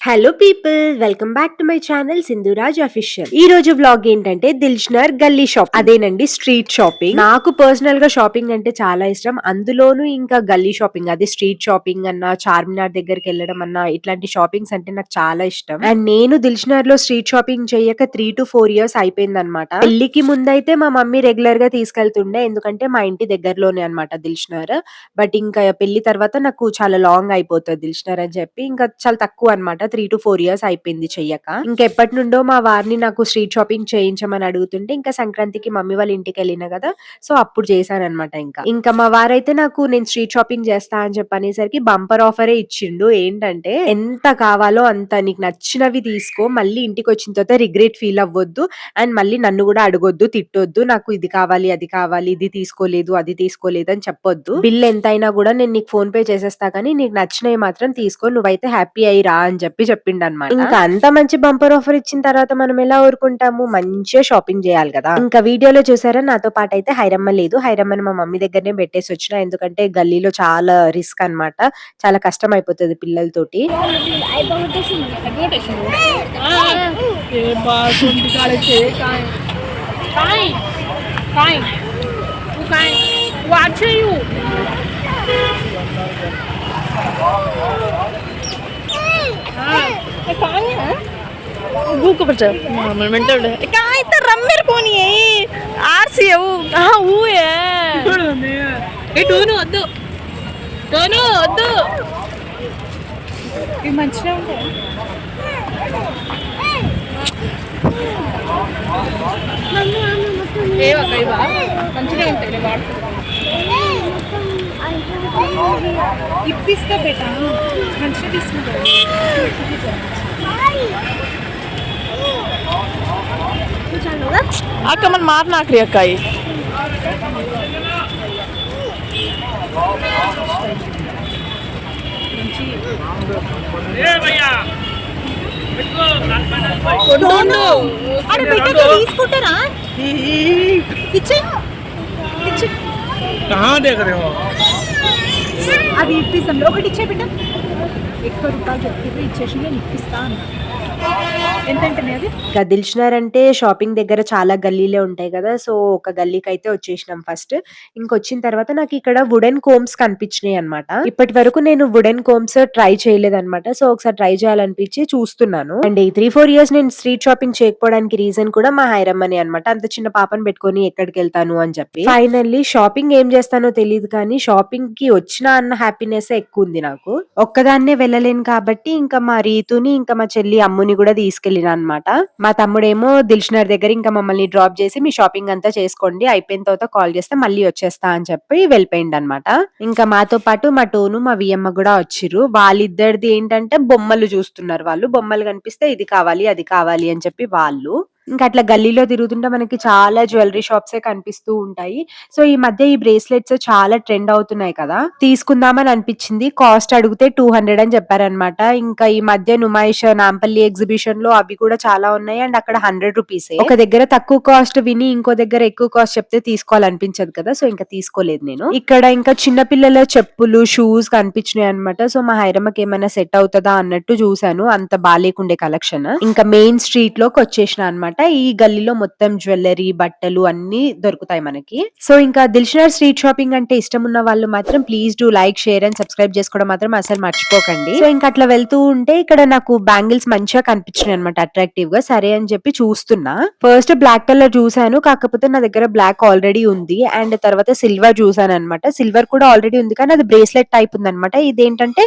Hello people, welcome back to my channel Sindhuraj official. ఈ రోజు vlog ఏంటంటే దిల్షనర్ గల్లీ షాప్, అదేనండి స్ట్రీట్ షాపింగ్. నాకు పర్సనల్ గా షాపింగ్ అంటే చాలా ఇష్టం, అందులోనూ ఇంకా గల్లీ షాపింగ్, అది స్ట్రీట్ షాపింగ్ అన్నా, చార్మినార్ దగ్గరికి వెళ్ళడం అన్నా, ఇట్లాంటి షాపింగ్స్ అంటే నాకు చాలా ఇష్టం. అండ్ నేను దిల్షనర్ లో స్ట్రీట్ షాపింగ్ చేయక 3 to 4 years అయిపోయింది అనమాట. పెళ్లికి ముందైతే మా మమ్మీ రెగ్యులర్ గా తీసుకెళ్తుండే, ఎందుకంటే మా ఇంటి దగ్గరలోనే అనమాట దిల్షనర్. బట్ ఇంకా పెళ్లి తర్వాత నాకు చాలా లాంగ్ అయిపోతుంది దిల్షనర్ అని చెప్పి ఇంకా చాలా తక్కువ అనమాట. 3 to 4 years అయిపోయింది చెయ్యక. ఇంకెప్పటి నుండో మా వారిని నాకు స్ట్రీట్ షాపింగ్ చేయించమని అడుగుతుంటే ఇంకా సంక్రాంతికి మమ్మీ వాళ్ళ ఇంటికి వెళ్ళిన కదా, సో అప్పుడు చేశానన్నమాట. ఇంకా మా వారైతే నాకు నేను స్ట్రీట్ షాపింగ్ చేస్తా అని చెప్పనేసరికి బంపర్ ఆఫరే ఇచ్చిండు. ఏంటంటే ఎంత కావాలో అంత నీకు నచ్చినవి తీసుకో, మళ్ళీ ఇంటికి వచ్చిన తర్వాత రిగ్రెట్ ఫీల్ అవ్వద్దు, అండ్ మళ్ళీ నన్ను కూడా అడగొద్దు, తిట్టొద్దు, నాకు ఇది కావాలి అది కావాలి, ఇది తీసుకోలేదు అది తీసుకోలేదు అని చెప్పొద్దు. బిల్ ఎంతైనా కూడా నేను నీకు ఫోన్ పే చేసేస్తా, కానీ నీకు నచ్చినవి మాత్రం తీసుకో, నువ్వైతే హ్యాపీ అయి రా అని చెప్పిండన్నమాట. ఇంకా అంత మంచి బంపర్ ఆఫర్ ఇచ్చిన తర్వాత మనం ఎలా ఊరుకుంటాము, మంచిగా షాపింగ్ చేయాలి కదా. ఇంకా వీడియోలో చూసారా, నాతో పాటు అయితే హైరమ్మ లేదు. హైరమ్మని మా మమ్మీ దగ్గరనే పెట్టేసి వచ్చిన, ఎందుకంటే గల్లీలో చాలా రిస్క్ అన్నమాట, చాలా కష్టం అయిపోతుంది పిల్లలతోటి. भूख बचा मेंटल है कहाँ इतना रम मेरे को नहीं है आरसी है वो हाँ वो है ये दोनों अद्दो ये मंचना है ఏ వకైవా మంచిగా ఉంటాయి వాడుకో ఇప్పిస్తా బేటా మంచిగా తీసుకుంటా అక్క మన మారనాకరి అక్కాయి తీసుకుంటారా అది ఇప్పిస్తాం ఒకటి ఇచ్చే బిడ్డ ఎక్కువ రూపాయలు చెప్తే ఇచ్చేసి నేను ఇప్పిస్తా అన్న. ఇంకా దిల్షనర్ అంటే షాపింగ్ దగ్గర చాలా గల్లీలే ఉంటాయి కదా, సో ఒక గల్లీకి అయితే వచ్చేసినాం ఫస్ట్. ఇంకొచ్చిన తర్వాత నాకు ఇక్కడ వుడెన్ కోమ్స్ కనిపించినాయి అనమాట. ఇప్పటి వరకు నేను వుడెన్ కోమ్స్ ట్రై చేయలేదన్నమాట, సో ఒకసారి ట్రై చేయాలనిపించి చూస్తున్నాను. అండ్ ఈ 3-4 years నేను స్ట్రీట్ షాపింగ్ చేయకపోవడానికి రీజన్ కూడా మా హైరమ్మని అనమాట. అంత చిన్న పాపను పెట్టుకొని ఎక్కడికి వెళ్తాను అని చెప్పి. ఫైనల్లీ షాపింగ్ ఏం చేస్తానో తెలియదు, కానీ షాపింగ్ కి వచ్చిన అన్న హ్యాపీనెస్ ఎక్కువ ఉంది నాకు. ఒక్కదాన్నే వెళ్ళలేను కాబట్టి ఇంకా మా రీతుని ఇంకా మా చెల్లి అమ్ముని కూడా తీసుకెళ్ళిన అనమాట. మా తమ్ముడేమో దిల్షనర్ దగ్గర ఇంకా మమ్మల్ని డ్రాప్ చేసి మీ షాపింగ్ అంతా చేసుకోండి, అయిపోయిన తర్వాత కాల్ చేస్తే మళ్ళీ వచ్చేస్తా అని చెప్పి వెళ్ళిపోయింది అనమాట. ఇంకా మాతో పాటు మా టోను మా వియమ్మ కూడా వచ్చిర్రు. వాళ్ళిద్దరిది ఏంటంటే బొమ్మలు చూస్తున్నారు. వాళ్ళు బొమ్మలు కనిపిస్తే ఇది కావాలి అది కావాలి అని చెప్పి వాళ్ళు ఇంకా అట్లా గల్లీలో తిరుగుతుంటే మనకి చాలా జ్యువెలరీ షాప్సే కనిపిస్తూ ఉంటాయి. సో ఈ మధ్య ఈ బ్రేస్లెట్స్ చాలా ట్రెండ్ అవుతున్నాయి కదా, తీసుకుందామని అనిపించింది. కాస్ట్ అడిగితే 200 అని చెప్పారనమాట. ఇంకా ఈ మధ్య నుమాయిష్ నాంపల్లి ఎగ్జిబిషన్ లో అవి కూడా చాలా ఉన్నాయి, అండ్ అక్కడ 100 రూపీస్. ఒక దగ్గర తక్కువ కాస్ట్ విని ఇంకో దగ్గర ఎక్కువ కాస్ట్ చెప్తే తీసుకోవాలనిపించదు కదా, సో ఇంకా తీసుకోలేదు నేను. ఇక్కడ ఇంకా చిన్న పిల్లల చెప్పులు షూస్ కనిపించినాయి అనమాట. సో మా హైరమ్మకి ఏమైనా సెట్ అవుతుందా అన్నట్టు చూసాను, అంత బాలేకుండే కలెక్షన్. ఇంకా మెయిన్ స్ట్రీట్ లోకి వచ్చేసిన అనమాట. ఈ గల్లీలో మొత్తం జ్యువెలరీ బట్టలు అన్ని దొరుకుతాయి మనకి. సో ఇంకా దిల్షనర్ స్ట్రీట్ షాపింగ్ అంటే ఇష్టం ఉన్న వాళ్ళు మాత్రం please do like, share and subscribe చేసుకోవడం మాత్రం అసలు మర్చిపోకండి. సో ఇంకా అట్లా వెళ్తూ ఉంటే ఇక్కడ నాకు బ్యాంగిల్స్ మంచిగా కనిపించినాయి అనమాట, అట్రాక్టివ్ గా. సరే అని చెప్పి చూస్తున్నా. ఫస్ట్ బ్లాక్ కలర్ చూసాను, కాకపోతే నా దగ్గర బ్లాక్ ఆల్రెడీ ఉంది. అండ్ తర్వాత సిల్వర్ చూసాను అనమాట. సిల్వర్ కూడా ఆల్రెడీ ఉంది, కానీ అది బ్రేస్లెట్ టైప్ ఉంది అనమాట. ఇదేంటంటే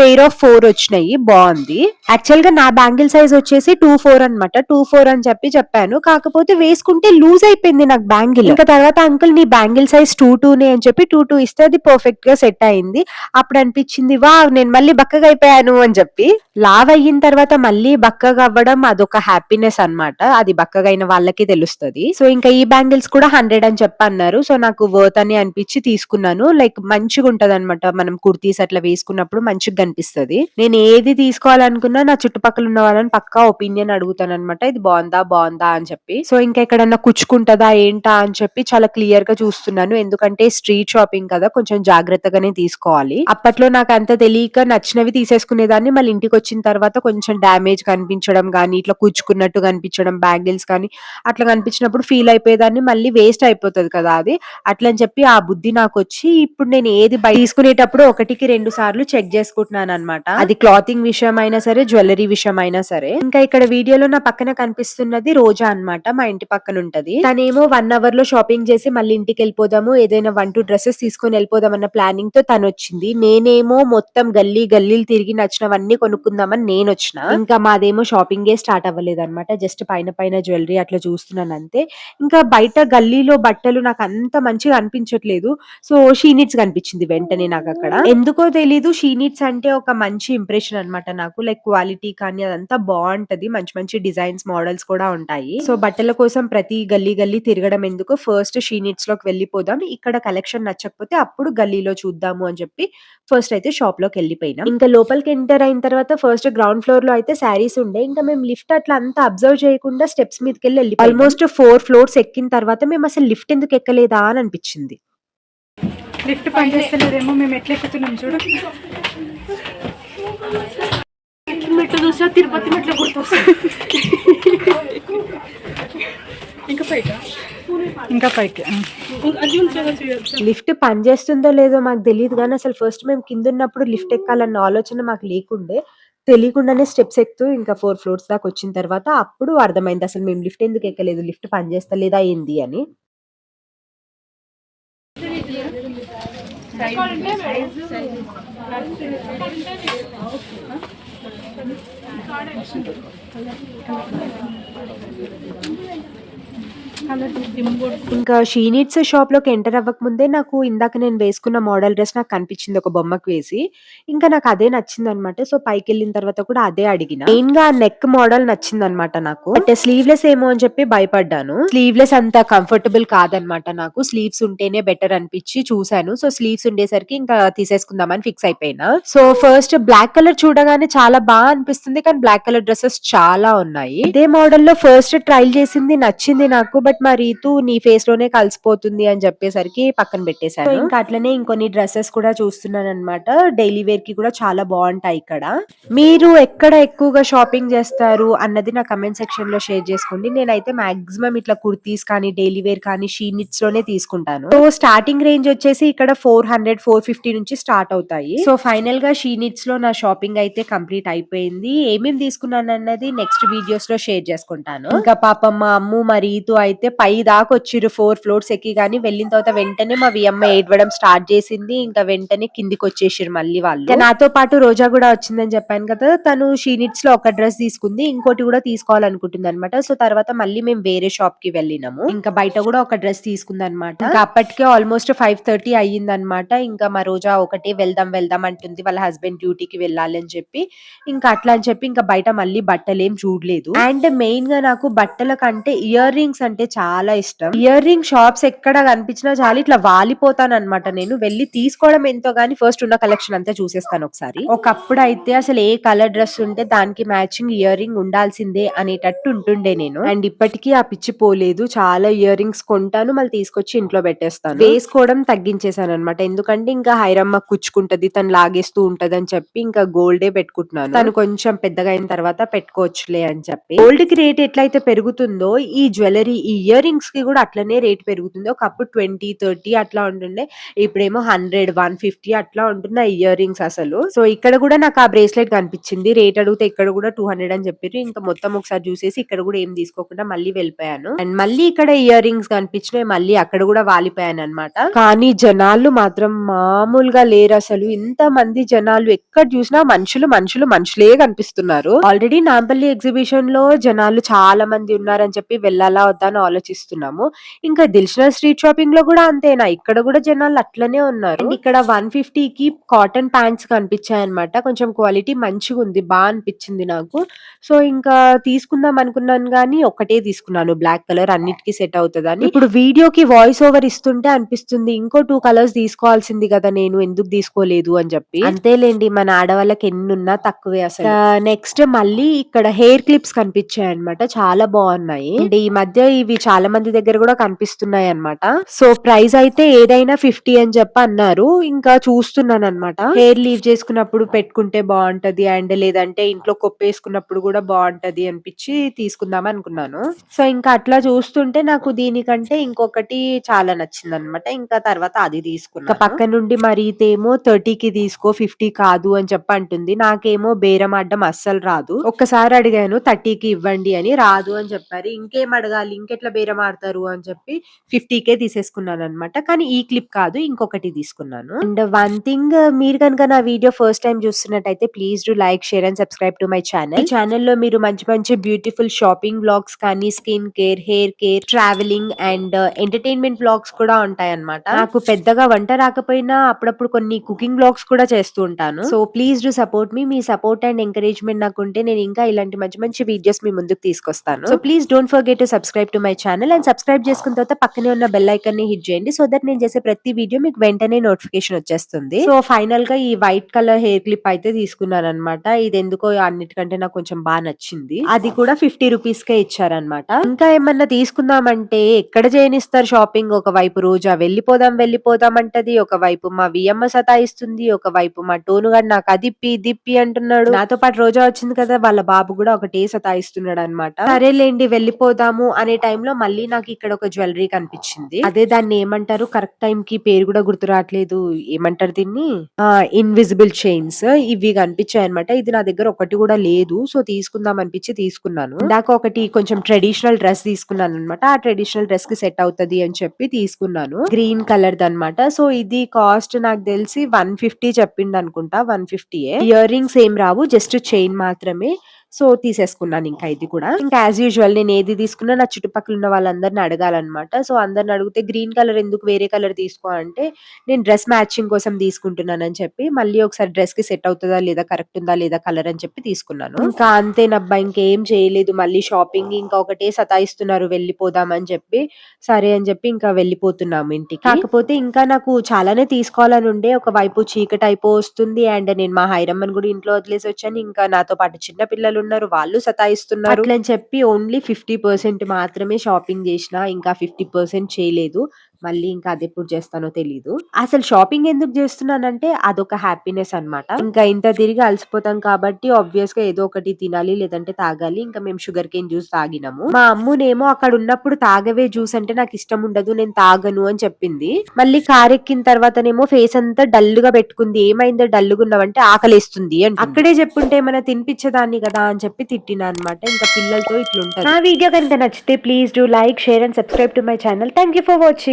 పెయిర్ ఆఫ్ 4 వచ్చినాయి, బాగుంది. యాక్చువల్ గా నా బ్యాంగిల్ సైజ్ వచ్చేసి 2-4 అనమాట. 2-4 అని చెప్పాను, కాకపోతే వేసుకుంటే లూజ్ అయిపోయింది నాకు బ్యాంగిల్. ఇంకా తర్వాత అంకుల్ నీ బ్యాంగిల్ సైజ్ 2-2 అని చెప్పి 2-2 ఇస్తే అది పర్ఫెక్ట్ గా సెట్ అయింది. అప్పుడు అనిపించింది వా నేను మళ్ళీ బక్కగా అయిపోయాను అని చెప్పి. లావ్ అయిన తర్వాత మళ్ళీ బక్కగా అవ్వడం అదొక హ్యాపీనెస్ అన్నమాట, అది బక్కగా అయిన వాళ్ళకి తెలుస్తుంది. సో ఇంకా ఈ బ్యాంగిల్స్ కూడా 100 అని చెప్పన్నారు. సో నాకు వర్త్ అని అనిపించి తీసుకున్నాను. లైక్ మంచిగా ఉంటది అనమాట, మనం కుర్తీస్ అట్లా వేసుకున్నప్పుడు మంచిగా కనిపిస్తది. నేను ఏది తీసుకోవాలనుకున్నా నా చుట్టుపక్కల ఉన్న వాళ్ళని పక్కా ఒపీనియన్ అడుగుతాననమాట. ఇది బావుందా అని చెప్పి. సో, ఇంకా ఎక్కడన్నా కుచ్చుకుంటదా ఏంటా అని చెప్పి చాలా క్లియర్‌గా చూస్తున్నాను. ఎందుకంటే స్ట్రీట్ షాపింగ్ కదా! కొంచెం జాగ్రత్తగానే తీసుకోవాలి. అప్పట్లో నాకంత తెలియక నచ్చినవి తీసేసుకునేదాన్ని. మళ్ళీ ఇంటికొచ్చిన తర్వాత కొంచెం డ్యామేజ్ కనిపించడం గానీ, ఇట్లా కుచ్చుకున్నట్టు కనిపించడం బ్యాంగిల్స్ కానీ, అట్లా కనిపించినప్పుడు ఫీల్ అయిపోయేదాన్ని. మళ్ళీ వేస్ట్ అయిపోతది కదా అది. అట్లని చెప్పి ఆ బుద్ధి నాకొచ్చి ఇప్పుడు నేను ఏది తీసుకునేటప్పుడు 1కి 2 సార్లు చెక్ చేసుకుంటున్నాననమాట. అది క్లాతింగ్ విషయం అయినా సరే, జ్యువెల్లరీ విషయం అయినా సరే. ఇంకా ఇక్కడ వీడియోలో నా పక్కన కనిపిస్తున్నది రోజా అన్నమాట. మా ఇంటి పక్కన ఉంటది. తనేమో 1 అవర్ లో షాపింగ్ చేసి మళ్ళీ ఇంటికెళ్ళిపోదాము. ఏదైనా 1, 2 డ్రెసెస్ తీసుకొని వెళ్ళిపోదాం అన్న ప్లానింగ్ తో తనొచ్చింది. నేనేమో మొత్తం గల్లీలు తిరిగి నచ్చినవన్నీ కొనుక్కుందామని నేనొచ్చిన. ఇంకా మాదేమో షాపింగే స్టార్ట్ అవ్వలేదన్నమాట. జస్ట్ పైన జ్యువెల్లరీ అట్లా చూస్తున్నాను అంతే. ఇంకా బయట గల్లీలో బట్టలు నాకు అంత మంచిగా అనిపించట్లేదు. సో, షీ నీడ్స్ కనిపించింది వెంటనే నాకక్కడ. ఎందుకో తెలీదు, షీ నీడ్స్ అంటే ఒక మంచి ఇంప్రెషన్ అన్నమాట నాకు. లైక్ క్వాలిటీ కానీ అదంతా బావుంటది. మంచి మంచి డిజైన్స్, మోడల్స్ కూడా ఉంటాయి. సో, బట్టల కోసం ప్రతి గల్లీ తిరగడం ఎందుకు, ఫస్ట్ షీ నీడ్స్ లోకి వెళ్ళిపోదాం. ఇక్కడ కలెక్షన్ నచ్చకపోతే అప్పుడు గల్లీలో చూద్దాము అని చెప్పి ఫస్ట్ అయితే షాప్ లోకి వెళ్ళిపోయినాం. ఇంకా లోపలికి ఎంటర్ అయిన తర్వాత ఫస్ట్ గ్రౌండ్ ఫ్లోర్ లో అయితే శారీస్ ఉండే. ఇంకా మేము లిఫ్ట్ అట్లా అంతా అబ్జర్వ్ చేయకుండా స్టెప్స్ మీదకెళ్ళి వెళ్ళిపోయాం. ఆల్మోస్ట్ 4 ఫ్లోర్స్ ఎక్కిన తర్వాత మేము అసలు లిఫ్ట్ ఎందుకు ఎక్కలేదా అని అనిపించింది. లిఫ్ట్ పనిచేస్తలేదేమో, మేము ఎట్లా ఎక్కుతున్నాం చూడు. మెట్లు చూసా తిరుపతి మెట్లు గుర్తొస్తుంది. ఇంకా పైకి లిఫ్ట్ పనిచేస్తుందో లేదో మాకు తెలియదు కానీ అసలు ఫస్ట్ మేము కింద ఉన్నప్పుడు లిఫ్ట్ ఎక్కాలన్న ఆలోచన మాకు లేకుండే. తెలియకుండానే స్టెప్స్ ఎక్కుతూ ఇంకా 4 ఫ్లోర్స్ దాకా వచ్చిన తర్వాత అప్పుడు అర్థమైంది అసలు మేము లిఫ్ట్ ఎందుకు ఎక్కలేదు, లిఫ్ట్ పనిచేస్తలేదా ఏంది అని. ఇంకా షీ నీడ్స్ షాప్ లోకి ఎంటర్ అవ్వక ముందే నాకు ఇందాక నేను వేసుకున్న మోడల్ డ్రెస్ నాకు కనిపించింది ఒక బొమ్మకు వేసి. ఇంకా నాకు అదే నచ్చింది అనమాట. సో, పైకి వెళ్ళిన తర్వాత కూడా అదే అడిగిన. మెయిన్ గా నెక్ మోడల్ నచ్చింది అనమాట నాకు. అంటే స్లీవ్లెస్ ఏమో అని చెప్పి భయపడ్డాను. స్లీవ్లెస్ అంత కంఫర్టబుల్ కాదనమాట నాకు. స్లీవ్స్ ఉంటేనే బెటర్ అనిపించి చూసాను. సో, స్లీవ్స్ ఉండేసరికి ఇంకా తీసేసుకుందామని ఫిక్స్ అయిపోయినా. సో, ఫస్ట్ బ్లాక్ కలర్ చూడగానే చాలా బాగా అనిపిస్తుంది. కానీ బ్లాక్ కలర్ డ్రెస్సెస్ చాలా ఉన్నాయి. ఇదే మోడల్ లో ఫస్ట్ ట్రైల్ చేసింది నచ్చింది నాకు. బట్ మా రీతు నీ ఫేస్ లోనే కలిసిపోతుంది అని చెప్పేసరికి పక్కన పెట్టేశాను. సో, ఇంకా అట్లనే ఇంకొన్ని డ్రెస్సెస్ కూడా చూస్తున్నాను అనమాట. డైలీ వేర్ కి కూడా చాలా బాగుంటాయి ఇక్కడ. మీరు ఎక్కడ ఎక్కువగా షాపింగ్ చేస్తారు అన్నది నా కమెంట్ సెక్షన్ లో షేర్ చేసుకోండి. నేనైతే మాక్సిమం ఇట్లా కుర్తీస్ కానీ, డైలీ వేర్ కానీ షీ నిట్స్ లోనే తీసుకుంటాను. సో, స్టార్టింగ్ రేంజ్ వచ్చేసి ఇక్కడ 400, 450 నుంచి స్టార్ట్ అవుతాయి. సో, ఫైనల్ గా షీ నిట్స్ లో నా షాపింగ్ అయితే కంప్లీట్ అయిపోయింది. ఏమేమి తీసుకున్నాను అన్నది నెక్స్ట్ వీడియోస్ లో షేర్ చేసుకుంటాను. ఇంకా పాపం మా అమ్ము మా రీతు అయితే పై దాకా వచ్చిర్రు 4 ఫ్లోర్స్ ఎక్కి. గానీ వెళ్ళిన తర్వాత వెంటనే మా వియమ్మ ఏడవడం స్టార్ట్ చేసింది. ఇంకా వెంటనే కిందికి వచ్చేసిర్రు మళ్ళీ వాళ్ళు. ఇంకా నాతో పాటు రోజా కూడా వచ్చిందని చెప్పాను కదా, తను షీ నీడ్స్ లో ఒక డ్రెస్ తీసుకుంది, ఇంకోటి కూడా తీసుకోవాలనుకుంటుంది అనమాట. సో, తర్వాత మళ్ళీ మేము వేరే షాప్ కి వెళ్ళినాము. ఇంకా బయట కూడా ఒక డ్రెస్ తీసుకుంది అనమాట. ఇంకా అప్పటికే ఆల్మోస్ట్ 5:30 అయ్యిందనమాట. ఇంకా మా రోజా ఒకటే వెళ్దాం అంటుంది, వాళ్ళ హస్బెండ్ డ్యూటీకి వెళ్ళాలి అని చెప్పి. ఇంకా అట్లా అని చెప్పి ఇంకా బయట మళ్ళీ బట్టలు ఏం చూడలేదు. అండ్ మెయిన్ గా నాకు బట్టల కంటే ఇయర్ రింగ్స్ అంటే చాలా ఇష్టం. ఇయర్ రింగ్ షాప్స్ ఎక్కడ కనిపించినా చాలు ఇట్లా వాలిపోతాను అనమాట. నేను వెళ్ళి తీసుకోవడం ఎంతో గానీ ఫస్ట్ ఉన్న కలెక్షన్ అంతా చూసేస్తాను ఒకసారి. ఒకప్పుడు అయితే అసలు ఏ కలర్ డ్రెస్ ఉంటే దానికి మ్యాచింగ్ ఇయర్ రింగ్ ఉండాల్సిందే అనేటట్టు ఉంటుండే నేను. అండ్ ఇప్పటికీ ఆ పిచ్చి పోలేదు. చాలా ఇయర్ రింగ్స్ కొంటాను, మళ్ళీ తీసుకొచ్చి ఇంట్లో పెట్టేస్తాను. వేసుకోవడం తగ్గించేసాను అనమాట. ఎందుకంటే ఇంకా హైరమ్మ కుచ్చుకుంటది, తను లాగేస్తూ ఉంటది అని చెప్పి ఇంకా గోల్డే పెట్టుకుంటున్నాను. తను కొంచెం పెద్దగా అయిన తర్వాత పెట్టుకోవచ్చులే అని చెప్పి. గోల్డ్ కి రేట్ ఎట్లయితే పెరుగుతుందో ఈ జ్యువెలరీ, ఈ ఇయర్ రింగ్స్ కి కూడా అట్లనే రేట్ పెరుగుతుంది. ఒకప్పుడు 20, 30 అట్లా ఉంటుండే. ఇప్పుడేమో 100, 150 అట్లా ఉంటున్నాయి ఇయర్ రింగ్స్ అసలు. సో, ఇక్కడ కూడా నాకు ఆ బ్రేస్లెట్ కనిపించింది. రేట్ అడిగితే ఇక్కడ కూడా 200 అని చెప్పారు. ఇంకా మొత్తం ఒకసారి చూసేసి ఇక్కడ కూడా ఏం తీసుకోకుండా మళ్ళీ వెళ్ళిపోయాను. అండ్ మళ్ళీ ఇక్కడ ఇయర్ రింగ్స్ కనిపించినాయి, మళ్ళీ అక్కడ కూడా వాలిపోయాను అనమాట. కానీ జనాలు మాత్రం మామూలుగా లేరు అసలు. ఇంత మంది జనాలు ఎక్కడ చూసినా మనుషులే కనిపిస్తున్నారు. ఆల్రెడీ నాంపల్లి ఎగ్జిబిషన్ లో జనాలు చాలా మంది ఉన్నారని చెప్పి వెళ్ళాలా వద్దా అని ఆలోచిస్తున్నాము. ఇంకా దిల్షుక్ స్ట్రీట్ షాపింగ్ లో కూడా అంతేనా, ఇక్కడ కూడా జనాలు అట్లనే ఉన్నారు. అండ్ ఇక్కడ 150కి కాటన్ ప్యాంట్స్ కనిపించాయన్నమాట. కొంచెం క్వాలిటీ మంచిగా ఉంది, బాగా అనిపించింది నాకు. సో ఇంకా తీసుకుందాం అనుకున్నాను గానీ ఒకటే తీసుకున్నాను, బ్లాక్ కలర్, అన్నిటికీ సెట్ అవుతదని. ఇప్పుడు వీడియోకి వాయిస్ ఓవర్ ఇస్తుంటే అనిపిస్తుంది ఇంకో 2 కలర్స్ తీసుకోవాల్సింది కదా నేను, ఎందుకు తీసుకోలేదు అని చెప్పి. అంతేలేండి, మన ఆడవాళ్ళకి ఎన్నున్నా తక్కువే అసలు. నెక్స్ట్ మళ్ళీ ఇక్కడ హెయిర్ క్లిప్స్ కనిపించాయి అనమాట, చాలా బాగున్నాయి. అండ్ ఈ మధ్య ఇవి చాలా మంది దగ్గర కూడా కనిపిస్తున్నాయి అనమాట. సో ప్రైస్ అయితే ఏదైనా 50 అని చెప్పి అన్నారు. ఇంకా చూస్తున్నాను అనమాట, హెయిర్ లీవ్ చేసుకున్నప్పుడు పెట్టుకుంటే బాగుంటది, అండ్ లేదంటే ఇంట్లో కొప్పేసుకున్నప్పుడు కూడా బాగుంటది అనిపించి తీసుకుందాం అనుకున్నాను. సో ఇంకా అట్లా చూస్తుంటే నాకు దీనికంటే ఇంకొకటి చాలా నచ్చింది అనమాట. ఇంకా తర్వాత అది తీసుకున్నా. పక్క నుండి మరి ఇదేమో 30కి తీసుకో 50 కాదు అని చెప్పి అంటుంది. నాకేమో బేరం ఆడడం అస్సలు రాదు. ఒక్కసారి అడిగాను 30కి ఇవ్వండి అని, రాదు అని చెప్పారు. ఇంకేం అడగాలి, ఇంకెట్లా బేరం ఆడతారు అని చెప్పి 50కే తీసేసుకున్నాను అనమాట. కానీ ఈ క్లిప్ కాదు, ఇంకొకటి తీసుకున్నాను. అండ్ వన్ థింగ్, మీరు కనుక నా వీడియో ఫస్ట్ టైం చూస్తున్నట్టయితే please do like, share and subscribe to my channel. ఈ ఛానల్లో మీరు మంచి మంచి బ్యూటిఫుల్ షాపింగ్ బ్లాగ్స్ కానీ, skin care, hair care, travelling and entertainment blogs కూడా ఉంటాయి అన్నమాట. నాకు పెద్దగా వంట రాకపోయినా అప్పుడప్పుడు కొన్ని కుకింగ్ బ్లాగ్స్ కూడా చేస్తూ ఉంటాను. So please do support me. Me support and encouragement నాకు ఉంటే నేను ఇంకా ఇలాంటి మంచి మంచి వీడియోస్ మీ ముందుకు తీసుకొస్తాను. So please don't forget to subscribe to my channel. And subscribe చేసుకున్న తర్వాత పక్కనే ఉన్న బెల్ ఐకాన్ ని హిట్ చేయండి, సో దట్ నేను చేసే ప్రతి వీడియో మీకు వెంటనే నోటిఫికేషన్ వచ్చేస్తుంది. సో ఫైనల్ గా ఈ వైట్ కలర్ హెయిర్ క్లిప్ అయితే తీసుకున్నాను అనమాట. ఇది ఎందుకో అన్నిటికంటే నాకు కొంచెం బాగా నచ్చింది. అది కూడా 50 రూపీస్ కే ఇచ్చారనమాట. ఇంకా ఏమన్నా తీసుకుందామంటే ఎక్కడ చేయనిస్తారు షాపింగ్. ఒకవైపు రోజా వెళ్ళిపోదాం అంటది, ఒకవైపు మా వియమ్మ సతాయిస్తుంది, ఒకవైపు మా టోనుగాడు నాకు అదిప్పి దిప్పి అంటున్నాడు. నాతో పాటు రోజా వచ్చింది కదా, వాళ్ళ బాబు కూడా ఒకటే సతాయిస్తున్నాడు అనమాట. సరేలేండి వెళ్ళిపోదాము అనే టైంలో మళ్ళీ నాకు ఇక్కడ ఒక జ్యువెలరీ కనిపించింది. అదే దాన్ని ఏమంటారు, కరెక్ట్ టైం కి పేరు కూడా గుర్తు రావట్లేదు, ఏమంటారు దీన్ని, ఇన్విజిబుల్ చైన్స్. ఇవి కనిపించాయి అనమాట. ఇది నా దగ్గర ఒకటి కూడా లేదు. సో తీసుకుందాం అనిపించి తీసుకున్నాను. ఇందాక ఒకటి కొంచెం ట్రెడిషనల్ డ్రెస్ తీసుకున్నాను అనమాట. ఆ ట్రెడిషనల్ డ్రెస్ కి సెట్ అవుతది అని చెప్పి తీసుకున్నాను. గ్రీన్ కలర్ దన్నమాట. సో ఇది కాస్ట్ నాకు తెలిసి 150 చెప్పిండు అనుకుంటా, 150. ఇయర్ రింగ్స్ ఏం రావు, జస్ట్ చైన్ మాత్రమే. సో తీసేసుకున్నాను ఇంకా ఇది కూడా. ఇంకా యాజ్ యూజువల్ నేను ఏది తీసుకున్నా నా చుట్టుపక్కల ఉన్న వాళ్ళందరిని అడగాలన్నమాట. సో అందరిని అడిగితే గ్రీన్ కలర్ ఎందుకు, వేరే కలర్ తీసుకో అంటే నేను డ్రెస్ మ్యాచింగ్ కోసం తీసుకుంటున్నాను అని చెప్పి, మళ్ళీ ఒకసారి డ్రెస్ కి సెట్ అవుతుందా లేదా, కరెక్ట్ ఉందా లేదా కలర్ అని చెప్పి తీసుకున్నాను. ఇంకా అంతేనబ్బా, ఇంకేం చేయలేదు. మళ్ళీ షాపింగ్ ఇంకా ఒకటే సతాయిస్తున్నారు వెళ్ళిపోదాం అని చెప్పి, సరే అని చెప్పి ఇంకా వెళ్ళిపోతున్నాము ఇంటికి. కాకపోతే ఇంకా నాకు చాలానే తీసుకోవాలని ఉండే. ఒకవైపు చీకటి అయిపోతుంది అండ్ నేను మా హైరమ్మని కూడా ఇంట్లో వదిలేసి వచ్చాను. ఇంకా నాతో పాటు చిన్న పిల్లలు ఉన్నారు, వాళ్ళు సతాయిస్తున్నారు. అట్లని చెప్పి ఓన్లీ 50% మాత్రమే షాపింగ్ చేసిన, ఇంకా 50% చేయలేదు. మళ్ళీ ఇంకా అది ఎప్పుడు చేస్తానో తెలీదు. అసలు షాపింగ్ ఎందుకు చేస్తున్నానంటే అదొక హ్యాపీనెస్ అన్నమాట. ఇంకా ఇంత తిరిగి అలసిపోతాం కాబట్టి ఆబ్వియస్ గా ఏదో ఒకటి తినాలి లేదంటే తాగాలి. ఇంకా మేము షుగర్ కేన్ జ్యూస్ తాగినాము. మా అమ్మునేమో అక్కడ ఉన్నప్పుడు తాగవే జ్యూస్ అంటే నాకు ఇష్టం ఉండదు, నేను తాగను అని చెప్పింది. మళ్ళీ కార్ ఎక్కిన తర్వాతనేమో ఫేస్ అంతా డల్ గా పెట్టుకుంది. ఏమైందో డల్లుగా ఉన్నావంటే ఆకలేస్తుంది అని. అక్కడే చెప్పుంటే ఏమైనా తినిపించేదాన్ని కదా అని చెప్పి తిట్టినా అనమాట. ఇంకా పిల్లలతో ఇట్లుంటది. ఆ వీడియో కనుక నచ్చితే please do like, share and subscribe to my channel. Thank you for watching.